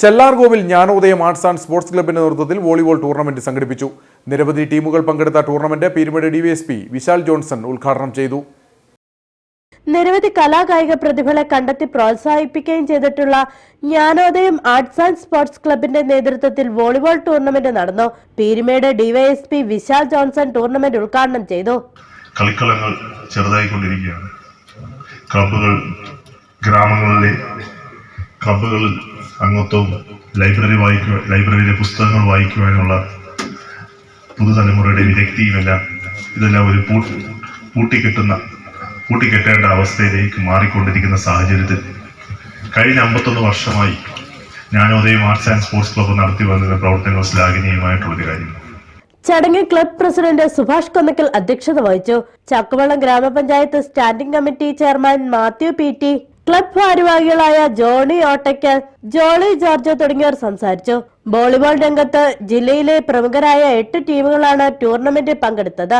Chellarkovil Jnanodayam arts and sports ക്ലബിന്റെ നേതൃത്വത്തിൽ volleyball tournament സംഘടിപ്പിച്ചു. നിരവധി ടീമുകൾ പങ്കെടുത്ത tournament Peermade DYSP Vishal Johnson ഉദ്ഘാടനം ചെയ്തു. നിരവധി കലാകായിക പ്രതിഭകളെ കണ്ടെത്തി പ്രോത്സാഹിപ്പിക്കുകയും ചെയ്തിട്ടുള്ള ജ്ഞാനോദയം ആർട്സ് ആൻഡ് സ്പോർട്സ് ക്ലബിന്റെ നേതൃത്വത്തിൽ വോളിബോൾ ടൂർണമെന്റ് നടന്നു. Peermade DYSP Vishal Johnson tournament ഉദ്ഘാടനം ചെയ്തു. കളിക്കളങ്ങൾ ചെറുതായിക്കൊണ്ടിരിക്കുകയാണ്. ഗ്രാമങ്ങളിലെ ക്ലബുകളിൽ അംഗത്വവും ലൈബ്രറിയിലെ പുസ്തകങ്ങൾ വായിക്കുവാനുള്ള പുതുതലമുറയുടെ വിദഗ്ധിയുമെല്ലാം ഇതെല്ലാം ഒരു പൂട്ടിക്കെട്ടേണ്ട അവസ്ഥയിലേക്ക് മാറിക്കൊണ്ടിരിക്കുന്ന സാഹചര്യത്തിൽ കഴിഞ്ഞ 51 വർഷമായി Jnanodayam arts and sports club നടത്തി വരുന്ന പ്രവർത്തനങ്ങൾ ശ്ലാഘനീയമായിട്ടുള്ളൊരു കാര്യമാണ്. ചടങ്ങിൽ ക്ലബ് പ്രസിഡന്റ് സുഭാഷ് കൊന്നക്കൽ അധ്യക്ഷത വഹിച്ചു. ചക്കുവള്ളം ഗ്രാമപഞ്ചായത്ത് standing committee chairman Mathew PT, club ഭാരവാഹികളായ ജോണി ഓട്ടയ്ക്കൽ, ജോളി ജോർജ് തുടങ്ങിയവർ സംസാരിച്ചു. വോളിബോൾ രംഗത്ത് ജില്ലയിലെ പ്രമുഖരായ 8 ടീമുകളാണ് ടൂർണമെന്റിൽ പങ്കെടുത്തത്.